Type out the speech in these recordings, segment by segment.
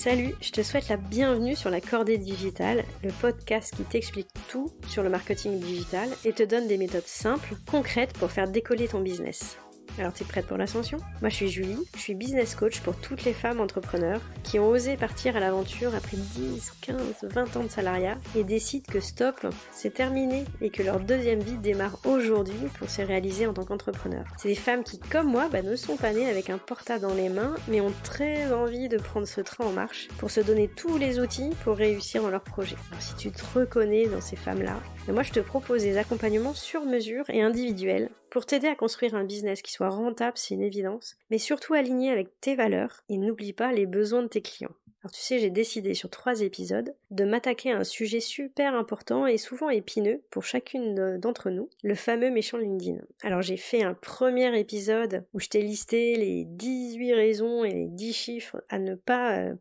Salut, je te souhaite la bienvenue sur La Cordée Digitale, le podcast qui t'explique tout sur le marketing digital et te donne des méthodes simples, concrètes pour faire décoller ton business. Alors t'es prête pour l'ascension ? Moi je suis Julie, je suis business coach pour toutes les femmes entrepreneurs qui ont osé partir à l'aventure après 10, 15, 20 ans de salariat et décident que stop, c'est terminé et que leur deuxième vie démarre aujourd'hui pour se réaliser en tant qu'entrepreneur. C'est des femmes qui, comme moi, ne sont pas nées avec un portable dans les mains mais ont très envie de prendre ce train en marche pour se donner tous les outils pour réussir dans leur projet. Alors si tu te reconnais dans ces femmes-là, moi je te propose des accompagnements sur mesure et individuels pour t'aider à construire un business qui soit rentable, c'est une évidence, mais surtout aligné avec tes valeurs et n'oublie pas les besoins de tes clients. Alors tu sais, j'ai décidé sur 3 épisodes de m'attaquer à un sujet super important et souvent épineux pour chacune d'entre nous, le fameux méchant LinkedIn. Alors j'ai fait un premier épisode où je t'ai listé les 18 raisons et les 10 chiffres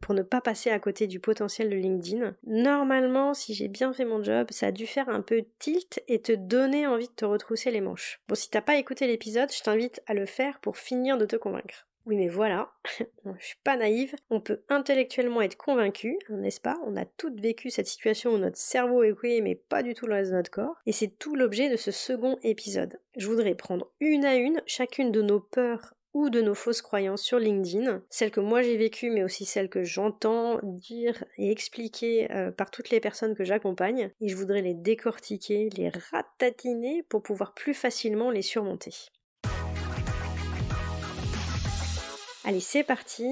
pour ne pas passer à côté du potentiel de LinkedIn. Normalement, si j'ai bien fait mon job, ça a dû faire un peu tilt et te donner envie de te retrousser les manches. Bon, si t'as pas écouté l'épisode, je t'invite à le faire pour finir de te convaincre. Oui mais voilà, je suis pas naïve, on peut intellectuellement être convaincu, n'est-ce pas ? On a toutes vécu cette situation où notre cerveau est écoué mais pas du tout le reste de notre corps, et c'est tout l'objet de ce second épisode. Je voudrais prendre une à une chacune de nos peurs ou de nos fausses croyances sur LinkedIn, celles que moi j'ai vécues mais aussi celles que j'entends dire et expliquer par toutes les personnes que j'accompagne, et je voudrais les décortiquer, les ratatiner pour pouvoir plus facilement les surmonter. Allez, c'est parti,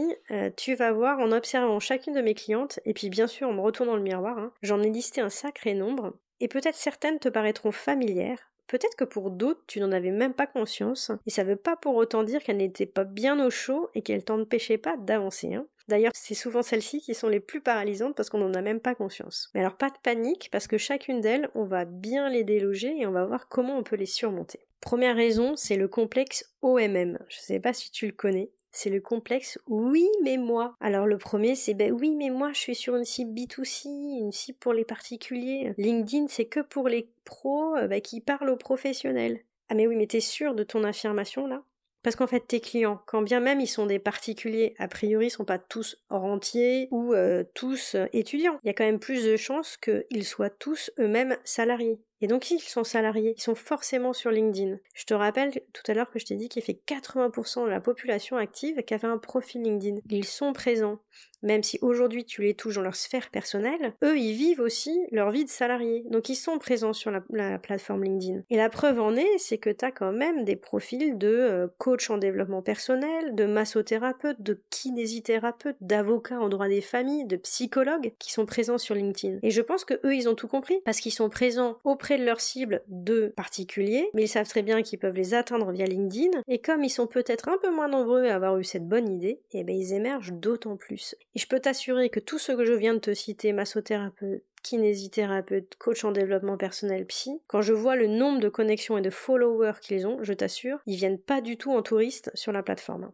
tu vas voir en observant chacune de mes clientes, et puis bien sûr en me retournant le miroir, j'en ai listé un sacré nombre, et peut-être certaines te paraîtront familières, peut-être que pour d'autres tu n'en avais même pas conscience, et ça veut pas pour autant dire qu'elles n'étaient pas bien au chaud et qu'elles t'empêchaient pas d'avancer. D'ailleurs, c'est souvent celles-ci qui sont les plus paralysantes parce qu'on n'en a même pas conscience. Mais alors pas de panique, parce que chacune d'elles, on va bien les déloger et on va voir comment on peut les surmonter. Première raison, c'est le complexe OMM. Je sais pas si tu le connais. C'est le complexe « oui mais moi ». Alors le premier c'est « oui mais moi je suis sur une cible B2C, une cible pour les particuliers. LinkedIn c'est que pour les pros qui parlent aux professionnels ». Ah mais oui mais t'es sûr de ton affirmation là ? Parce qu'en fait tes clients, quand bien même ils sont des particuliers, a priori ils sont pas tous rentiers ou tous étudiants. Il y a quand même plus de chances qu'ils soient tous eux-mêmes salariés. Et donc s'ils sont salariés, ils sont forcément sur LinkedIn. Je te rappelle tout à l'heure que je t'ai dit qu'il fait 80% de la population active qui avait un profil LinkedIn. Ils sont présents. Même si aujourd'hui tu les touches dans leur sphère personnelle, eux ils vivent aussi leur vie de salarié. Donc ils sont présents sur la plateforme LinkedIn. Et la preuve en est, c'est que tu as quand même des profils de coach en développement personnel, de massothérapeute, de kinésithérapeute, d'avocats en droit des familles, de psychologues qui sont présents sur LinkedIn. Et je pense que eux ils ont tout compris parce qu'ils sont présents auprès de leur cible de particuliers, mais ils savent très bien qu'ils peuvent les atteindre via LinkedIn. Et comme ils sont peut-être un peu moins nombreux à avoir eu cette bonne idée, ils émergent d'autant plus. Et je peux t'assurer que tout ce que je viens de te citer, massothérapeute, kinésithérapeute, coach en développement personnel, psy, quand je vois le nombre de connexions et de followers qu'ils ont, je t'assure, ils viennent pas du tout en touristes sur la plateforme.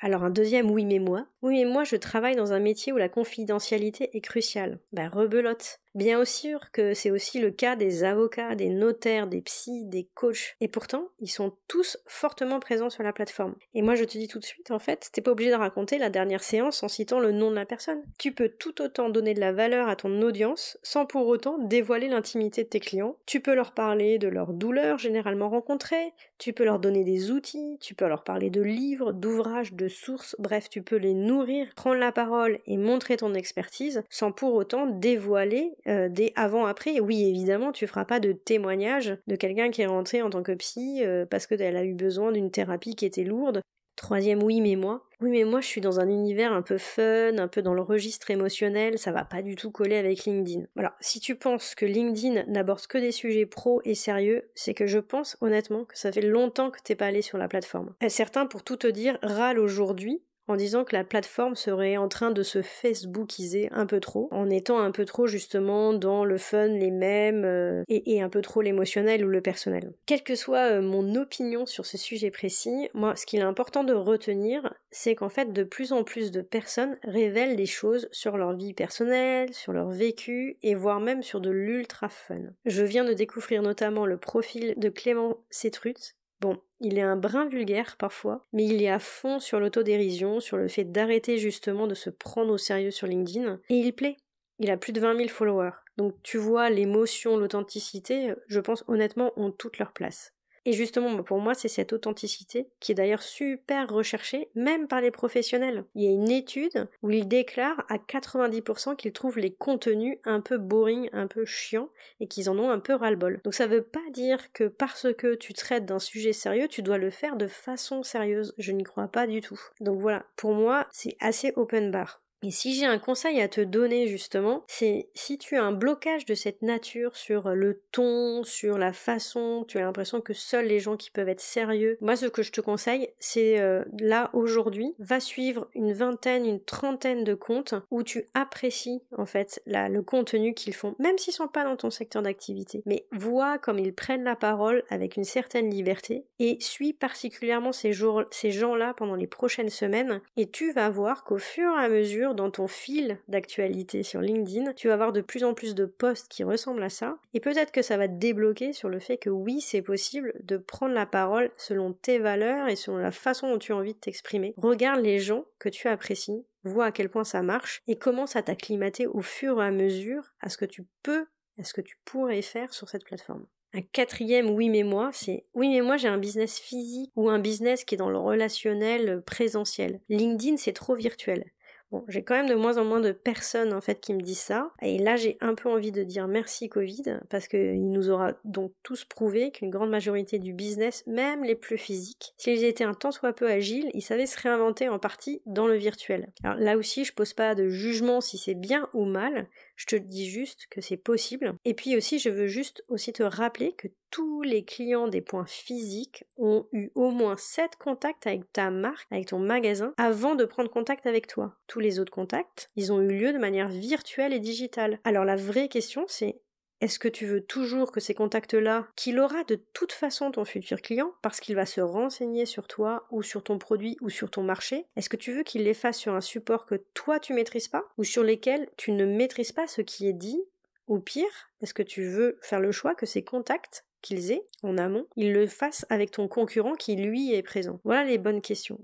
Alors un deuxième oui mais moi. Oui mais moi je travaille dans un métier où la confidentialité est cruciale. Rebelote. Bien sûr que c'est aussi le cas des avocats, des notaires, des psys, des coachs. Et pourtant, ils sont tous fortement présents sur la plateforme. Et moi je te dis tout de suite, en fait, t'es pas obligé de raconter la dernière séance en citant le nom de la personne. Tu peux tout autant donner de la valeur à ton audience sans pour autant dévoiler l'intimité de tes clients. Tu peux leur parler de leurs douleurs généralement rencontrées, tu peux leur donner des outils, tu peux leur parler de livres, d'ouvrages, de sources, bref, tu peux les nourrir, prendre la parole et montrer ton expertise sans pour autant dévoiler des avant-après. Oui, évidemment, tu feras pas de témoignage de quelqu'un qui est rentré en tant que psy parce qu'elle a eu besoin d'une thérapie qui était lourde. Troisième oui mais moi. Oui mais moi je suis dans un univers un peu fun, un peu dans le registre émotionnel, ça va pas du tout coller avec LinkedIn. Voilà, si tu penses que LinkedIn n'aborde que des sujets pro et sérieux, c'est que je pense honnêtement que ça fait longtemps que t'es pas allé sur la plateforme. Certains, pour tout te dire, râlent aujourd'hui en disant que la plateforme serait en train de se facebookiser un peu trop, en étant un peu trop justement dans le fun, les mèmes, et un peu trop l'émotionnel ou le personnel. Quelle que soit mon opinion sur ce sujet précis, moi ce qu'il est important de retenir, c'est qu'en fait de plus en plus de personnes révèlent des choses sur leur vie personnelle, sur leur vécu, et voire même sur de l'ultra fun. Je viens de découvrir notamment le profil de Clément Cetrut, Bon, il est un brin vulgaire parfois, mais il est à fond sur l'autodérision, sur le fait d'arrêter justement de se prendre au sérieux sur LinkedIn, et il plaît. Il a plus de 20 000 followers. Donc tu vois, l'émotion, l'authenticité, je pense honnêtement, ont toute leur place. Et justement, pour moi, c'est cette authenticité qui est d'ailleurs super recherchée, même par les professionnels. Il y a une étude où ils déclarent à 90% qu'ils trouvent les contenus un peu boring, un peu chiants, et qu'ils en ont un peu ras-le-bol. Donc ça veut pas dire que parce que tu traites d'un sujet sérieux, tu dois le faire de façon sérieuse. Je n'y crois pas du tout. Donc voilà, pour moi, c'est assez open bar. Et si j'ai un conseil à te donner justement, c'est si tu as un blocage de cette nature sur le ton, sur la façon, tu as l'impression que seuls les gens qui peuvent être sérieux, moi ce que je te conseille, c'est là aujourd'hui, va suivre une vingtaine, une trentaine de comptes où tu apprécies en fait le contenu qu'ils font, même s'ils sont pas dans ton secteur d'activité, mais vois comme ils prennent la parole avec une certaine liberté et suis particulièrement ces gens-là pendant les prochaines semaines et tu vas voir qu'au fur et à mesure dans ton fil d'actualité sur LinkedIn, tu vas avoir de plus en plus de posts qui ressemblent à ça, et peut-être que ça va te débloquer sur le fait que oui, c'est possible de prendre la parole selon tes valeurs et selon la façon dont tu as envie de t'exprimer. Regarde les gens que tu apprécies, vois à quel point ça marche, et commence à t'acclimater au fur et à mesure à ce que tu peux, à ce que tu pourrais faire sur cette plateforme. Un quatrième oui mais moi, c'est oui mais moi j'ai un business physique ou un business qui est dans le relationnel présentiel. LinkedIn c'est trop virtuel. Bon, j'ai quand même de moins en moins de personnes en fait qui me disent ça, et là j'ai un peu envie de dire merci Covid, parce qu'il nous aura donc tous prouvé qu'une grande majorité du business, même les plus physiques, s'ils étaient un tant soit peu agiles, ils savaient se réinventer en partie dans le virtuel. Alors là aussi je pose pas de jugement si c'est bien ou mal, je te dis juste que c'est possible. Et puis aussi, je veux juste aussi te rappeler que tous les clients des points physiques ont eu au moins 7 contacts avec ta marque, avec ton magasin, avant de prendre contact avec toi. Tous les autres contacts, ils ont eu lieu de manière virtuelle et digitale. Alors la vraie question, c'est est-ce que tu veux toujours que ces contacts-là, qu'il aura de toute façon ton futur client, parce qu'il va se renseigner sur toi, ou sur ton produit, ou sur ton marché, est-ce que tu veux qu'il les fasse sur un support que toi tu maîtrises pas, ou sur lesquels tu ne maîtrises pas ce qui est dit, ou pire, est-ce que tu veux faire le choix que ces contacts qu'ils aient en amont, ils le fassent avec ton concurrent qui lui est présent? Voilà les bonnes questions.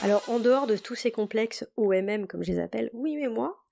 Alors en dehors de tous ces complexes OMM comme je les appelle, oui mais moi,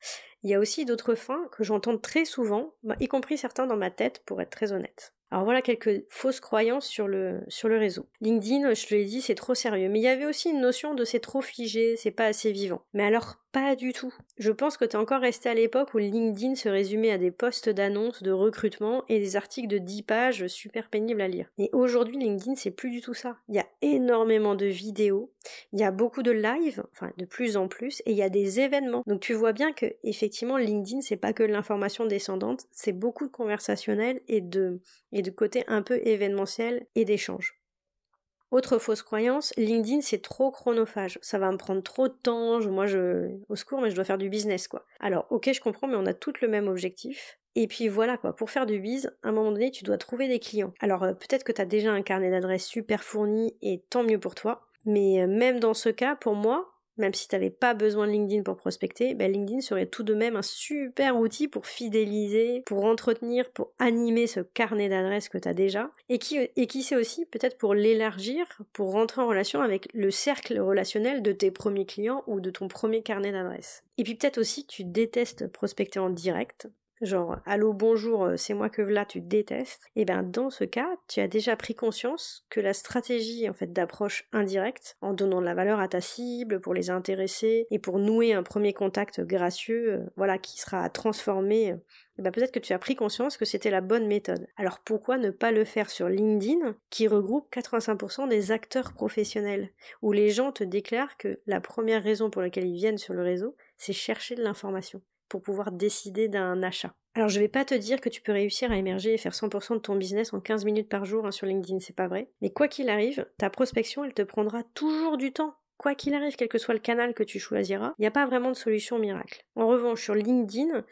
il y a aussi d'autres fins que j'entends très souvent, y compris certains dans ma tête pour être très honnête. Alors voilà quelques fausses croyances sur le réseau. LinkedIn, je te l'ai dit, c'est trop sérieux. Mais il y avait aussi une notion de c'est trop figé, c'est pas assez vivant. Mais alors, pas du tout. Je pense que t'es encore resté à l'époque où LinkedIn se résumait à des posts d'annonces, de recrutement et des articles de 10 pages super pénibles à lire. Et aujourd'hui, LinkedIn, c'est plus du tout ça. Il y a énormément de vidéos, il y a beaucoup de live, enfin de plus en plus, et il y a des événements. Donc tu vois bien que effectivement LinkedIn, c'est pas que de l'information descendante, c'est beaucoup de conversationnel et de côté un peu événementiel et d'échange. Autre fausse croyance, LinkedIn c'est trop chronophage, ça va me prendre trop de temps, au secours mais je dois faire du business quoi. Alors ok je comprends mais on a toutes le même objectif. Et puis voilà quoi, pour faire du biz, à un moment donné tu dois trouver des clients. Alors peut-être que tu as déjà un carnet d'adresses super fourni et tant mieux pour toi, mais même dans ce cas pour moi, même si tu n'avais pas besoin de LinkedIn pour prospecter, LinkedIn serait tout de même un super outil pour fidéliser, pour entretenir, pour animer ce carnet d'adresses que tu as déjà, et qui sait aussi peut-être pour l'élargir, pour rentrer en relation avec le cercle relationnel de tes premiers clients ou de ton premier carnet d'adresses. Et puis peut-être aussi que tu détestes prospecter en direct, genre allô bonjour c'est moi que v'là tu détestes, et dans ce cas tu as déjà pris conscience que la stratégie en fait d'approche indirecte, en donnant de la valeur à ta cible pour les intéresser et pour nouer un premier contact gracieux qui sera transformé, peut-être que tu as pris conscience que c'était la bonne méthode. Alors pourquoi ne pas le faire sur LinkedIn qui regroupe 85% des acteurs professionnels, où les gens te déclarent que la première raison pour laquelle ils viennent sur le réseau, c'est chercher de l'information pour pouvoir décider d'un achat. Alors je vais pas te dire que tu peux réussir à émerger et faire 100% de ton business en 15 minutes par jour sur LinkedIn, c'est pas vrai. Mais quoi qu'il arrive, ta prospection, elle te prendra toujours du temps. Quoi qu'il arrive, quel que soit le canal que tu choisiras, il n'y a pas vraiment de solution miracle. En revanche, sur LinkedIn,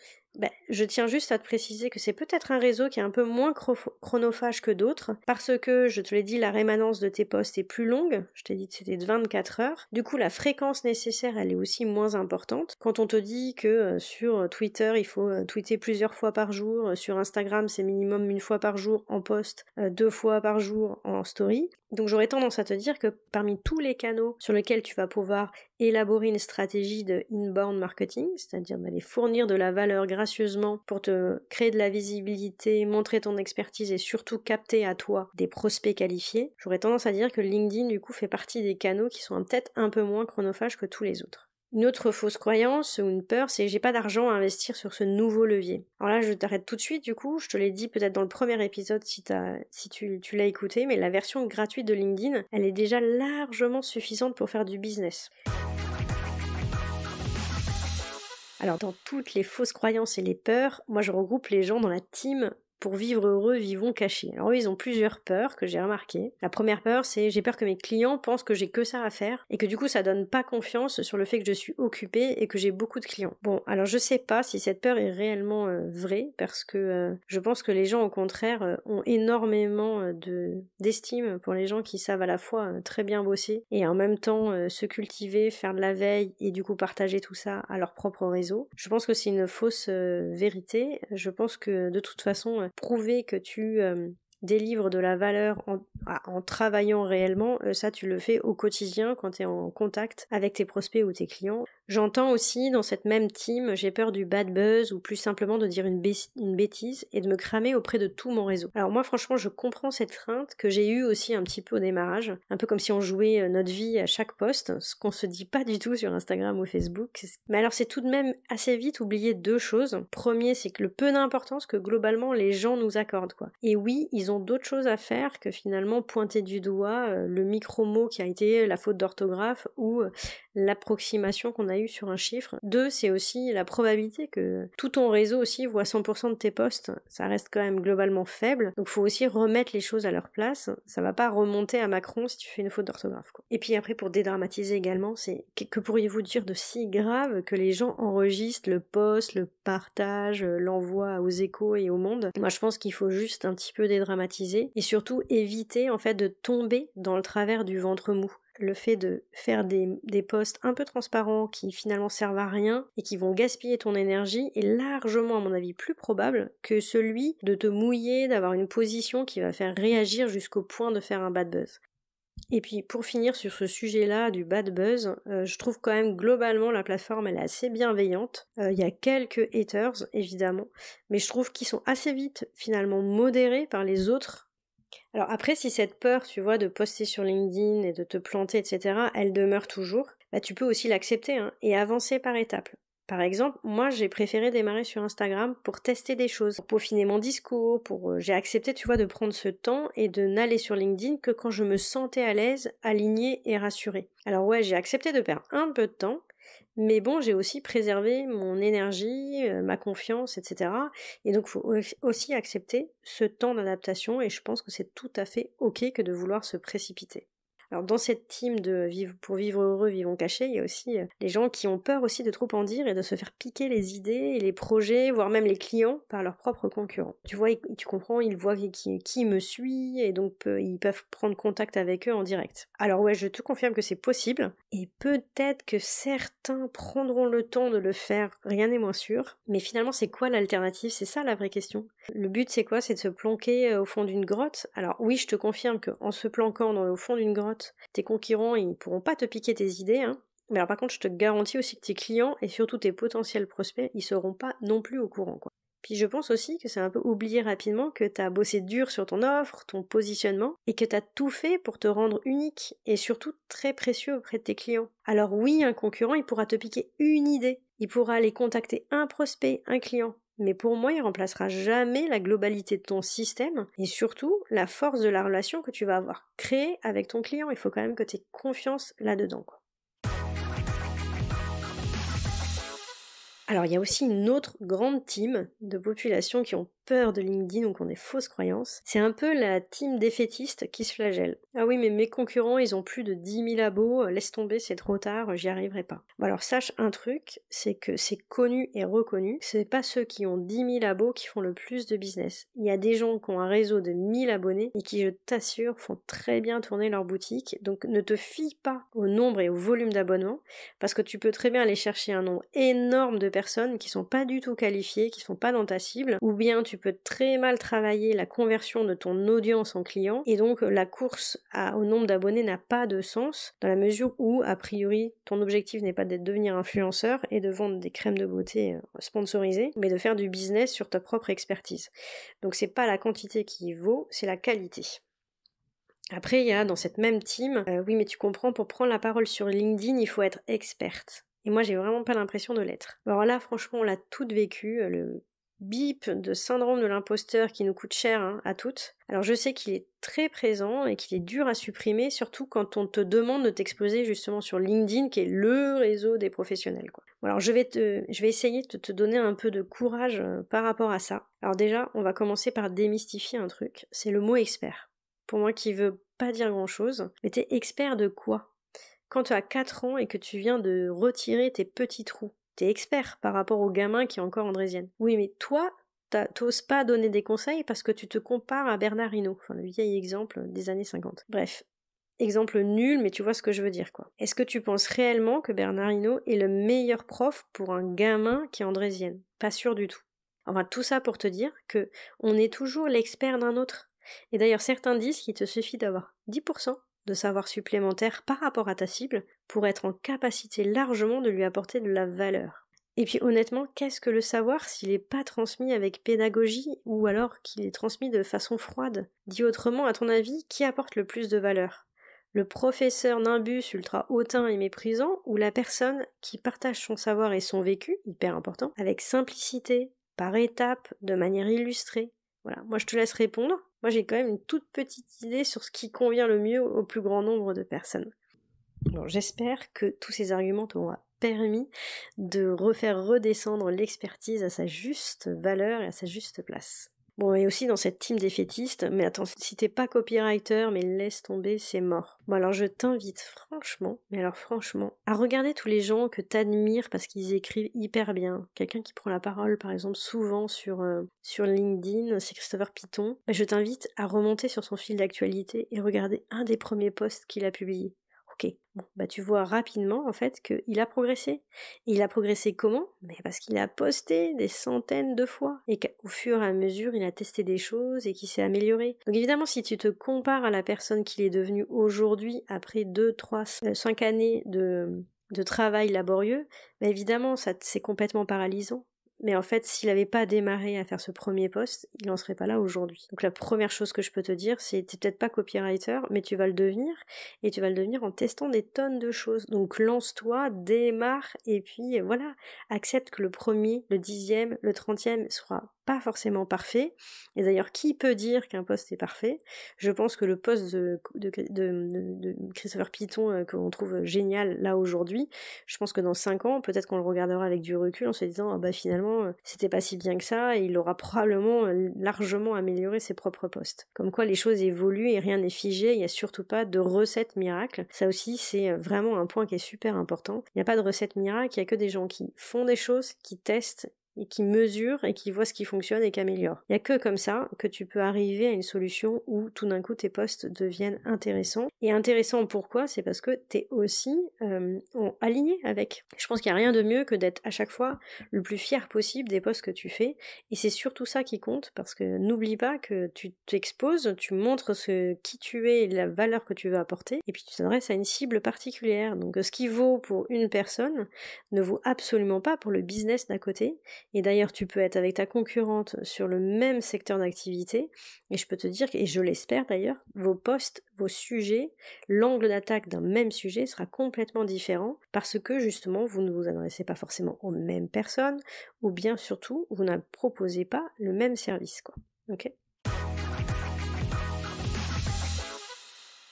Je tiens juste à te préciser que c'est peut-être un réseau qui est un peu moins chronophage que d'autres, parce que, je te l'ai dit, la rémanence de tes posts est plus longue, je t'ai dit que c'était de 24 heures, du coup la fréquence nécessaire elle est aussi moins importante. Quand on te dit que sur Twitter il faut tweeter plusieurs fois par jour, sur Instagram c'est minimum 1 fois par jour en post, 2 fois par jour en story, donc j'aurais tendance à te dire que parmi tous les canaux sur lesquels tu vas pouvoir élaborer une stratégie de inbound marketing, c'est-à-dire d'aller fournir de la valeur gracieusement pour te créer de la visibilité, montrer ton expertise et surtout capter à toi des prospects qualifiés, j'aurais tendance à dire que LinkedIn du coup fait partie des canaux qui sont peut-être un peu moins chronophages que tous les autres. Une autre fausse croyance ou une peur, c'est j'ai pas d'argent à investir sur ce nouveau levier. Alors là, je t'arrête tout de suite, du coup, je te l'ai dit peut-être dans le premier épisode si tu l'as écouté, mais la version gratuite de LinkedIn, elle est déjà largement suffisante pour faire du business. Alors dans toutes les fausses croyances et les peurs, moi je regroupe les gens dans la team pour vivre heureux, vivons cachés. Alors eux, ils ont plusieurs peurs que j'ai remarquées. La première peur, c'est j'ai peur que mes clients pensent que j'ai que ça à faire et que du coup ça donne pas confiance sur le fait que je suis occupée et que j'ai beaucoup de clients. Bon, alors je sais pas si cette peur est réellement vraie parce que je pense que les gens au contraire ont énormément d'estime pour les gens qui savent à la fois très bien bosser et en même temps se cultiver, faire de la veille et du coup partager tout ça à leur propre réseau. Je pense que c'est une fausse vérité. Je pense que de toute façon prouver que tu délivres de la valeur en travaillant réellement, ça tu le fais au quotidien quand tu es en contact avec tes prospects ou tes clients. J'entends aussi dans cette même team, j'ai peur du bad buzz ou plus simplement de dire une bêtise et de me cramer auprès de tout mon réseau. Alors moi franchement je comprends cette crainte que j'ai eue aussi un petit peu au démarrage, un peu comme si on jouait notre vie à chaque post, ce qu'on se dit pas du tout sur Instagram ou Facebook. Mais alors c'est tout de même assez vite oublier 2 choses. Premier, c'est que le peu d'importance que globalement les gens nous accordent quoi. Et oui, ils ont d'autres choses à faire que finalement pointer du doigt le micro-mot qui a été la faute d'orthographe ou l'approximation qu'on a eu sur un chiffre. 2, c'est aussi la probabilité que tout ton réseau aussi voit 100% de tes posts. Ça reste quand même globalement faible. Donc faut aussi remettre les choses à leur place. Ça va pas remonter à Macron si tu fais une faute d'orthographe, quoi. Et puis après, pour dédramatiser également, c'est que pourriez-vous dire de si grave que les gens enregistrent le post, le partage, l'envoi aux échos et au monde? Moi je pense qu'il faut juste un petit peu dédramatiser et surtout éviter en fait de tomber dans le travers du ventre mou. Le fait de faire des posts un peu transparents qui finalement servent à rien et qui vont gaspiller ton énergie est largement à mon avis plus probable que celui de te mouiller, d'avoir une position qui va faire réagir jusqu'au point de faire un bad buzz. Et puis pour finir sur ce sujet-là du bad buzz, je trouve quand même globalement la plateforme elle est assez bienveillante. Il y a quelques haters évidemment, mais je trouve qu'ils sont assez vite finalement modérés par les autres. Alors après, si cette peur, tu vois, de poster sur LinkedIn et de te planter, etc., elle demeure toujours, tu peux aussi l'accepter et avancer par étapes. Par exemple, moi j'ai préféré démarrer sur Instagram pour tester des choses, pour peaufiner mon discours, j'ai accepté, tu vois, de prendre ce temps et de n'aller sur LinkedIn que quand je me sentais à l'aise, alignée et rassurée. Alors ouais, j'ai accepté de perdre un peu de temps, mais bon, j'ai aussi préservé mon énergie, ma confiance, etc. Et donc, il faut aussi accepter ce temps d'adaptation et je pense que c'est tout à fait ok que de vouloir se précipiter. Alors dans cette team de pour vivre heureux, vivons cachés, il y a aussi les gens qui ont peur aussi de trop en dire et de se faire piquer les idées et les projets, voire même les clients par leurs propres concurrents. Tu vois, tu comprends, ils voient qui me suit et donc ils peuvent prendre contact avec eux en direct. Alors ouais, je te confirme que c'est possible et peut-être que certains prendront le temps de le faire, rien n'est moins sûr. Mais finalement, c'est quoi l'alternative? C'est ça la vraie question. Le but c'est quoi? C'est de se planquer au fond d'une grotte. Alors oui, je te confirme qu'en se planquant au fond d'une grotte, tes concurrents ils pourront pas te piquer tes idées, mais alors par contre je te garantis aussi que tes clients et surtout tes potentiels prospects ils seront pas non plus au courant quoi. Puis je pense aussi que c'est un peu oublier rapidement que t'as bossé dur sur ton offre, ton positionnement et que t'as tout fait pour te rendre unique et surtout très précieux auprès de tes clients. Alors oui, un concurrent il pourra te piquer une idée, il pourra aller contacter un prospect, un client. Mais pour moi, il remplacera jamais la globalité de ton système et surtout la force de la relation que tu vas avoir créée avec ton client. Il faut quand même que tu aies confiance là-dedans, quoi. Alors il y a aussi une autre grande team de population qui ont peur de LinkedIn ou qui ont des fausses croyances, c'est un peu la team défaitiste qui se flagelle. Ah oui, mais mes concurrents, ils ont plus de 10 000 abos, laisse tomber, c'est trop tard, j'y arriverai pas. Bon, alors sache un truc, c'est que c'est connu et reconnu, c'est pas ceux qui ont 10 000 abos qui font le plus de business. Il y a des gens qui ont un réseau de 1000 abonnés et qui, je t'assure, font très bien tourner leur boutique, donc ne te fie pas au nombre et au volume d'abonnements, parce que tu peux très bien aller chercher un nombre énorme de personnes qui sont pas du tout qualifiées, qui sont pas dans ta cible, ou bien tu peux très mal travailler la conversion de ton audience en client, et donc la course au nombre d'abonnés n'a pas de sens, dans la mesure où, a priori, ton objectif n'est pas de devenir influenceur et de vendre des crèmes de beauté sponsorisées, mais de faire du business sur ta propre expertise. Donc c'est pas la quantité qui vaut, c'est la qualité. Après, il y a dans cette même team, oui mais tu comprends, pour prendre la parole sur LinkedIn, il faut être experte. Et moi, j'ai vraiment pas l'impression de l'être. Alors là, franchement, on l'a toutes vécu, le bip de syndrome de l'imposteur qui nous coûte cher à toutes. Alors je sais qu'il est très présent et qu'il est dur à supprimer, surtout quand on te demande de t'exposer justement sur LinkedIn, qui est le réseau des professionnels, quoi. Bon, alors je vais essayer de te donner un peu de courage par rapport à ça. Alors déjà, on va commencer par démystifier un truc, c'est le mot expert. Pour moi qui veut pas dire grand chose, mais t'es expert de quoi? Quand tu as 4 ans et que tu viens de retirer tes petits trous, t'es expert par rapport au gamin qui est encore andrésienne. Oui, mais toi, t'oses pas donner des conseils parce que tu te compares à Bernard Hinault, enfin le vieil exemple des années 50. Bref, exemple nul, mais tu vois ce que je veux dire, quoi. Est-ce que tu penses réellement que Bernard Hinault est le meilleur prof pour un gamin qui est andrésienne? Pas sûr du tout. Enfin, tout ça pour te dire que on est toujours l'expert d'un autre. Et d'ailleurs, certains disent qu'il te suffit d'avoir 10% de savoir supplémentaire par rapport à ta cible pour être en capacité largement de lui apporter de la valeur. Et puis honnêtement, qu'est-ce que le savoir s'il n'est pas transmis avec pédagogie ou alors qu'il est transmis de façon froide? Dit autrement, à ton avis, qui apporte le plus de valeur? Le professeur nimbus ultra hautain et méprisant ou la personne qui partage son savoir et son vécu, hyper important, avec simplicité, par étapes, de manière illustrée? Voilà, moi je te laisse répondre. Moi j'ai quand même une toute petite idée sur ce qui convient le mieux au plus grand nombre de personnes. Alors j'espère que tous ces arguments t'auront permis de refaire redescendre l'expertise à sa juste valeur et à sa juste place. Bon, et aussi dans cette team défaitiste, mais attends, si t'es pas copywriter, mais laisse tomber, c'est mort. Bon, alors je t'invite franchement, à regarder tous les gens que t'admires parce qu'ils écrivent hyper bien. Quelqu'un qui prend la parole, par exemple, souvent sur LinkedIn, c'est Christopher Piton. Je t'invite à remonter sur son fil d'actualité et regarder un des premiers posts qu'il a publié. Ok, bon, bah tu vois rapidement en fait qu'il a progressé. Et il a progressé comment? Mais parce qu'il a posté des centaines de fois et qu'au fur et à mesure il a testé des choses et qu'il s'est amélioré. Donc évidemment si tu te compares à la personne qu'il est devenu aujourd'hui après 2, 3, 5 années de travail laborieux, bah évidemment ça c'est complètement paralysant. Mais en fait, s'il n'avait pas démarré à faire ce premier poste, il n'en serait pas là aujourd'hui. Donc la première chose que je peux te dire, c'est t'es peut-être pas copywriter, mais tu vas le devenir, et tu vas le devenir en testant des tonnes de choses. Donc lance-toi, démarre, et puis voilà, accepte que le premier, le 10e, le 30e sera pas forcément parfait. Et d'ailleurs, qui peut dire qu'un poste est parfait? Je pense que le poste de Christopher Piton qu'on trouve génial là aujourd'hui, je pense que dans 5 ans, peut-être qu'on le regardera avec du recul en se disant ah bah finalement c'était pas si bien que ça et il aura probablement largement amélioré ses propres posts. Comme quoi les choses évoluent et rien n'est figé, il n'y a surtout pas de recette miracle. Ça aussi c'est vraiment un point qui est super important. Il n'y a pas de recette miracle, il n'y a que des gens qui font des choses, qui testent et qui mesure et qui voit ce qui fonctionne et qui améliore. Il n'y a que comme ça que tu peux arriver à une solution où tout d'un coup tes posts deviennent intéressants. Et intéressant pourquoi? C'est parce que tu es aussi aligné avec. Je pense qu'il n'y a rien de mieux que d'être à chaque fois le plus fier possible des posts que tu fais. Et c'est surtout ça qui compte parce que n'oublie pas que tu t'exposes, tu montres qui tu es et la valeur que tu veux apporter et puis tu t'adresses à une cible particulière. Donc ce qui vaut pour une personne ne vaut absolument pas pour le business d'à côté. Et d'ailleurs, tu peux être avec ta concurrente sur le même secteur d'activité, et je peux te dire, et je l'espère d'ailleurs, vos posts, vos sujets, l'angle d'attaque d'un même sujet sera complètement différent, parce que justement, vous ne vous adressez pas forcément aux mêmes personnes, ou bien surtout, vous ne proposez pas le même service, quoi. Ok ?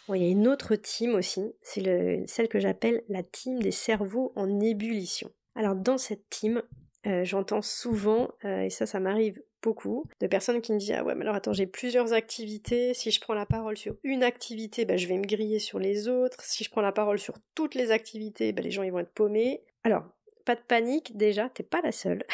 Bon, il y a une autre team aussi, c'est celle que j'appelle la team des cerveaux en ébullition. Alors dans cette team, j'entends souvent, et ça m'arrive beaucoup de personnes qui me disent « Ah ouais, mais alors attends, j'ai plusieurs activités, si je prends la parole sur une activité, je vais me griller sur les autres, si je prends la parole sur toutes les activités, les gens ils vont être paumés. » Alors, pas de panique, déjà, t'es pas la seule.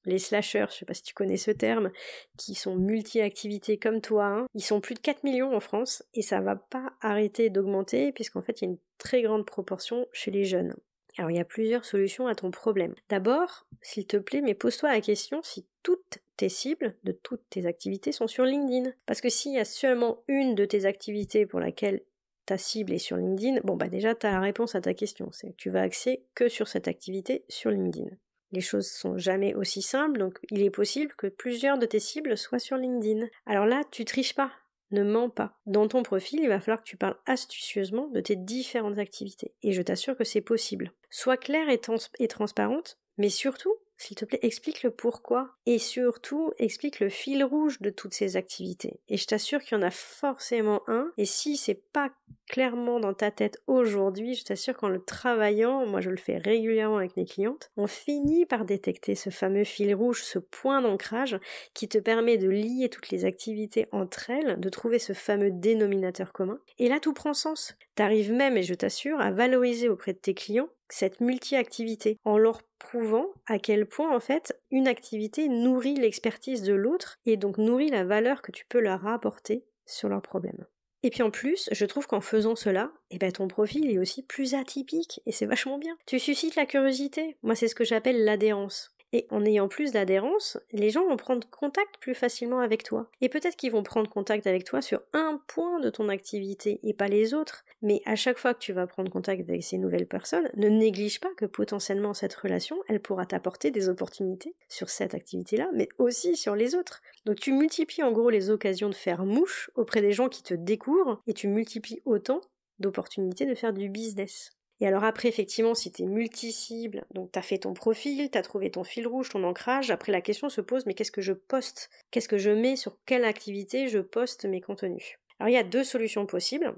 Les slashers, je sais pas si tu connais ce terme, qui sont multi-activités comme toi, hein, ils sont plus de 4 millions en France et ça va pas arrêter d'augmenter puisqu'en fait il y a une très grande proportion chez les jeunes. Alors il y a plusieurs solutions à ton problème. D'abord, s'il te plaît, mais pose-toi la question si toutes tes cibles de toutes tes activités sont sur LinkedIn. Parce que s'il y a seulement une de tes activités pour laquelle ta cible est sur LinkedIn, déjà tu as la réponse à ta question, c'est que tu vas axer que sur cette activité sur LinkedIn. Les choses sont jamais aussi simples, donc il est possible que plusieurs de tes cibles soient sur LinkedIn. Alors là, tu triches pas, ne mens pas. Dans ton profil, il va falloir que tu parles astucieusement de tes différentes activités. Et je t'assure que c'est possible. Sois claire et transparente, mais surtout, s'il te plaît, explique le pourquoi. Et surtout, explique le fil rouge de toutes ces activités. Et je t'assure qu'il y en a forcément un. Et si c'est pas clairement dans ta tête aujourd'hui, je t'assure qu'en le travaillant, moi je le fais régulièrement avec mes clientes, on finit par détecter ce fameux fil rouge, ce point d'ancrage qui te permet de lier toutes les activités entre elles, de trouver ce fameux dénominateur commun. Et là, tout prend sens. T'arrives même, et je t'assure, à valoriser auprès de tes clients cette multi-activité, en leur prouvant à quel point, en fait, une activité nourrit l'expertise de l'autre et donc nourrit la valeur que tu peux leur apporter sur leurs problèmes. Et puis en plus, je trouve qu'en faisant cela, ton profil est aussi plus atypique et c'est vachement bien. Tu suscites la curiosité. Moi, c'est ce que j'appelle l'adhérence. Et en ayant plus d'adhérence, les gens vont prendre contact plus facilement avec toi. Et peut-être qu'ils vont prendre contact avec toi sur un point de ton activité et pas les autres. Mais à chaque fois que tu vas prendre contact avec ces nouvelles personnes, ne néglige pas que potentiellement cette relation, elle pourra t'apporter des opportunités sur cette activité-là, mais aussi sur les autres. Donc tu multiplies en gros les occasions de faire mouche auprès des gens qui te découvrent et tu multiplies autant d'opportunités de faire du business. Et alors après, effectivement, si t'es multi-cible, donc t'as fait ton profil, t'as trouvé ton fil rouge, ton ancrage, après la question se pose, mais qu'est-ce que je poste? Qu'est-ce que je mets? Sur quelle activité je poste mes contenus? Alors il y a deux solutions possibles.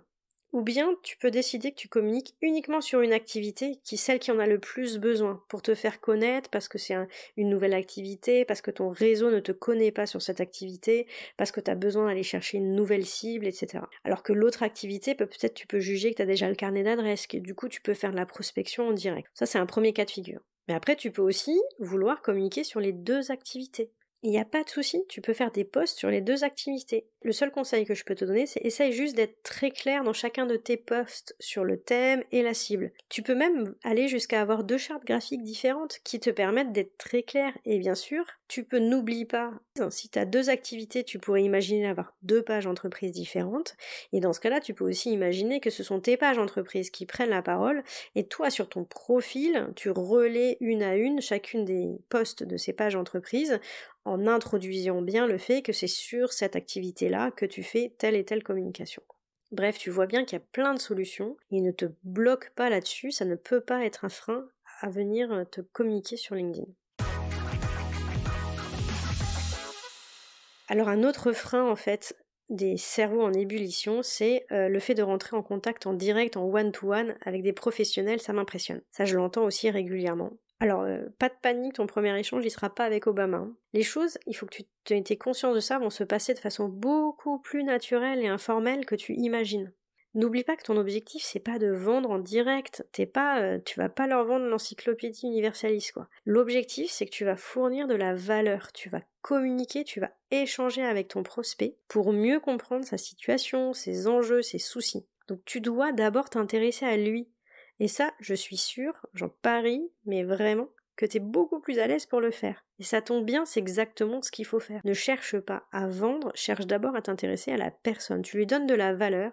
Ou bien tu peux décider que tu communiques uniquement sur une activité celle qui en a le plus besoin pour te faire connaître parce que c'est une nouvelle activité, parce que ton réseau ne te connaît pas sur cette activité, parce que tu as besoin d'aller chercher une nouvelle cible, etc. Alors que l'autre activité, peut-être tu peux juger que tu as déjà le carnet d'adresses, que du coup tu peux faire de la prospection en direct. Ça c'est un premier cas de figure. Mais après tu peux aussi vouloir communiquer sur les deux activités. Il n'y a pas de souci, tu peux faire des posts sur les deux activités. Le seul conseil que je peux te donner, c'est essaye juste d'être très clair dans chacun de tes posts sur le thème et la cible. Tu peux même aller jusqu'à avoir deux chartes graphiques différentes qui te permettent d'être très clair. Et bien sûr, tu peux, n'oublie pas, si tu as deux activités, tu pourrais imaginer avoir deux pages entreprises différentes. Et dans ce cas-là, tu peux aussi imaginer que ce sont tes pages entreprises qui prennent la parole et toi, sur ton profil, tu relais une à une chacune des posts de ces pages entreprises en introduisant bien le fait que c'est sur cette activité-là que tu fais telle et telle communication. Bref, tu vois bien qu'il y a plein de solutions, et ne te bloque pas là-dessus, ça ne peut pas être un frein à venir te communiquer sur LinkedIn. Alors un autre frein en fait des cerveaux en ébullition, c'est le fait de rentrer en contact en direct, en one-to-one avec des professionnels, ça m'impressionne. Ça je l'entends aussi régulièrement. Alors, pas de panique, ton premier échange, il sera pas avec Obama. Hein. Les choses, il faut que tu aies conscience de ça, vont se passer de façon beaucoup plus naturelle et informelle que tu imagines. N'oublie pas que ton objectif, c'est pas de vendre en direct. Tu vas pas leur vendre l'encyclopédie universalis, quoi. L'objectif, c'est que tu vas fournir de la valeur. Tu vas communiquer, tu vas échanger avec ton prospect pour mieux comprendre sa situation, ses enjeux, ses soucis. Donc, tu dois d'abord t'intéresser à lui. Et ça, je suis sûre, j'en parie, mais vraiment, que t'es beaucoup plus à l'aise pour le faire. Et ça tombe bien, c'est exactement ce qu'il faut faire. Ne cherche pas à vendre, cherche d'abord à t'intéresser à la personne. Tu lui donnes de la valeur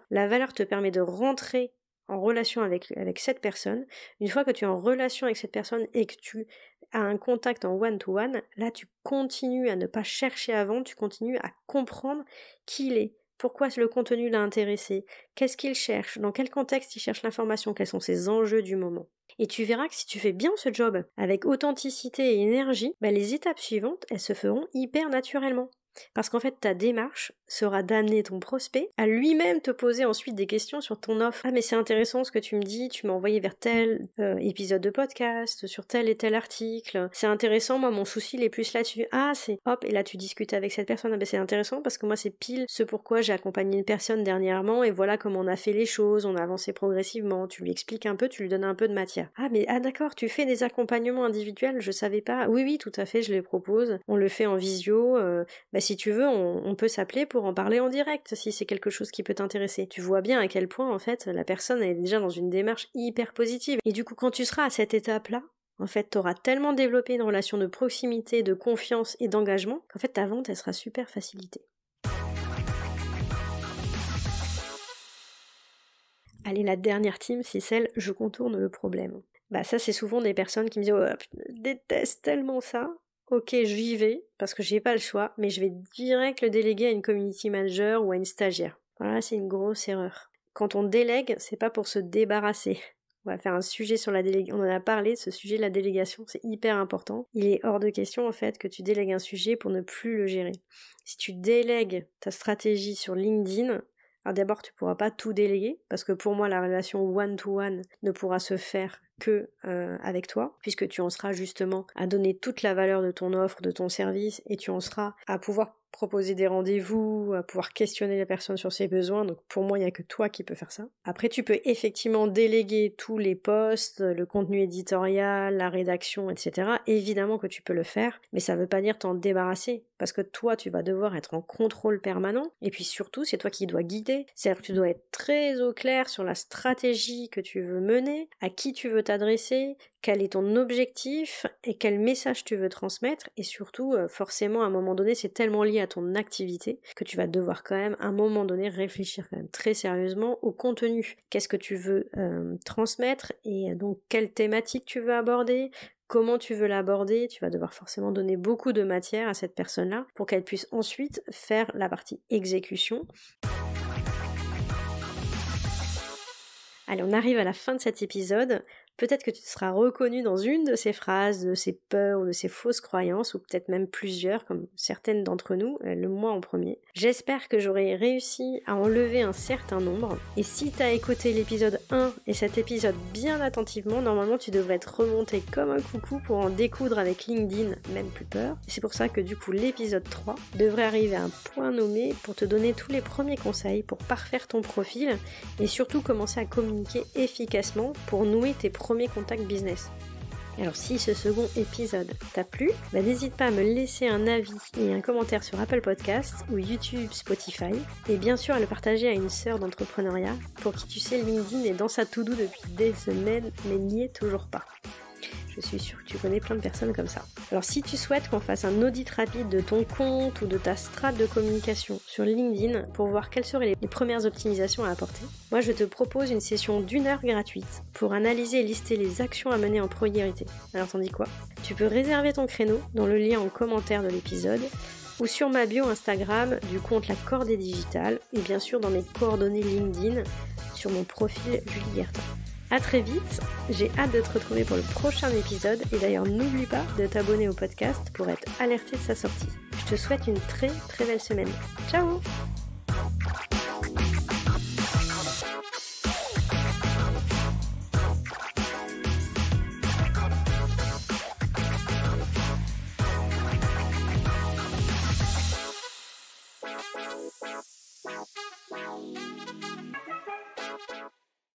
te permet de rentrer en relation avec cette personne. Une fois que tu es en relation avec cette personne et que tu as un contact en one-to-one, là tu continues à ne pas chercher à vendre, tu continues à comprendre qui il est. Pourquoi le contenu l'a intéressé? Qu'est-ce qu'il cherche? Dans quel contexte il cherche l'information? Quels sont ses enjeux du moment? Et tu verras que si tu fais bien ce job avec authenticité et énergie, les étapes suivantes, elles se feront hyper naturellement. Parce qu'en fait, ta démarche sera d'amener ton prospect à lui-même te poser ensuite des questions sur ton offre. Ah mais c'est intéressant ce que tu me dis, tu m'as envoyé vers tel épisode de podcast, sur tel et tel article. C'est intéressant, moi mon souci il est plus là-dessus. Ah c'est hop, et là tu discutes avec cette personne. Ah ben c'est intéressant parce que moi c'est pile ce pourquoi j'ai accompagné une personne dernièrement et voilà comment on a fait les choses, on a avancé progressivement. Tu lui expliques un peu, tu lui donnes un peu de matière. Ah mais d'accord, tu fais des accompagnements individuels, je savais pas. Oui tout à fait, je les propose. On le fait en visio. Si tu veux, on peut s'appeler pour en parler en direct si c'est quelque chose qui peut t'intéresser. Tu vois bien à quel point en fait la personne est déjà dans une démarche hyper positive. Et du coup, quand tu seras à cette étape-là, en fait, t'auras tellement développé une relation de proximité, de confiance et d'engagement qu'en fait ta vente elle sera super facilitée. Allez, la dernière team, c'est celle « je contourne le problème ». Ça c'est souvent des personnes qui me disent « oh, je déteste tellement ça ». Ok, j'y vais, parce que j'ai pas le choix, mais je vais direct le déléguer à une community manager ou à une stagiaire. Voilà, c'est une grosse erreur. Quand on délègue, c'est pas pour se débarrasser. On va faire un sujet sur la délégation. On en a parlé, ce sujet de la délégation, c'est hyper important. Il est hors de question, en fait, que tu délègues un sujet pour ne plus le gérer. Si tu délègues ta stratégie sur LinkedIn, alors d'abord, tu pourras pas tout déléguer, parce que pour moi, la relation one-to-one ne pourra se faire que avec toi, puisque tu en seras justement à donner toute la valeur de ton offre, de ton service, et tu en seras à pouvoir proposer des rendez-vous, à pouvoir questionner la personne sur ses besoins. Donc pour moi, il n'y a que toi qui peux faire ça. Après, tu peux effectivement déléguer tous les posts, le contenu éditorial, la rédaction, etc. Évidemment que tu peux le faire, mais ça ne veut pas dire t'en débarrasser, parce que toi, tu vas devoir être en contrôle permanent, et puis surtout, c'est toi qui dois guider. C'est-à-dire que tu dois être très au clair sur la stratégie que tu veux mener, à qui tu veux t'adresser, quel est ton objectif et quel message tu veux transmettre, et surtout forcément à un moment donné c'est tellement lié à ton activité que tu vas devoir quand même à un moment donné réfléchir quand même très sérieusement au contenu. Qu'est-ce que tu veux transmettre et donc quelle thématique tu veux aborder, comment tu veux l'aborder. Tu vas devoir forcément donner beaucoup de matière à cette personne-là pour qu'elle puisse ensuite faire la partie exécution. Allez, on arrive à la fin de cet épisode. Peut-être que tu te seras reconnu dans une de ces phrases, de ces peurs ou de ces fausses croyances, ou peut-être même plusieurs, comme certaines d'entre nous, le moi en premier. J'espère que j'aurai réussi à enlever un certain nombre. Et si tu as écouté l'épisode 1 et cet épisode bien attentivement, normalement tu devrais être remonté comme un coucou pour en découdre avec LinkedIn, même plus peur. Et c'est pour ça que du coup l'épisode 3 devrait arriver à un point nommé pour te donner tous les premiers conseils pour parfaire ton profil et surtout commencer à communiquer efficacement pour nouer tes premiers contacts business. Alors si ce second épisode t'a plu, n'hésite pas à me laisser un avis et un commentaire sur Apple Podcasts ou YouTube, Spotify, et bien sûr à le partager à une sœur d'entrepreneuriat pour qui tu sais LinkedIn est dans sa to-do depuis des semaines mais n'y est toujours pas. Je suis sûre que tu connais plein de personnes comme ça. Alors si tu souhaites qu'on fasse un audit rapide de ton compte ou de ta strate de communication sur LinkedIn pour voir quelles seraient les premières optimisations à apporter, moi je te propose une session d'1 heure gratuite pour analyser et lister les actions à mener en priorité. Alors t'en dis quoi ? Tu peux réserver ton créneau dans le lien en commentaire de l'épisode ou sur ma bio Instagram du compte La Cordée Digitale et bien sûr dans mes coordonnées LinkedIn sur mon profil Julie Guertin. À très vite, j'ai hâte de te retrouver pour le prochain épisode et d'ailleurs n'oublie pas de t'abonner au podcast pour être alerté de sa sortie. Je te souhaite une très très belle semaine. Ciao!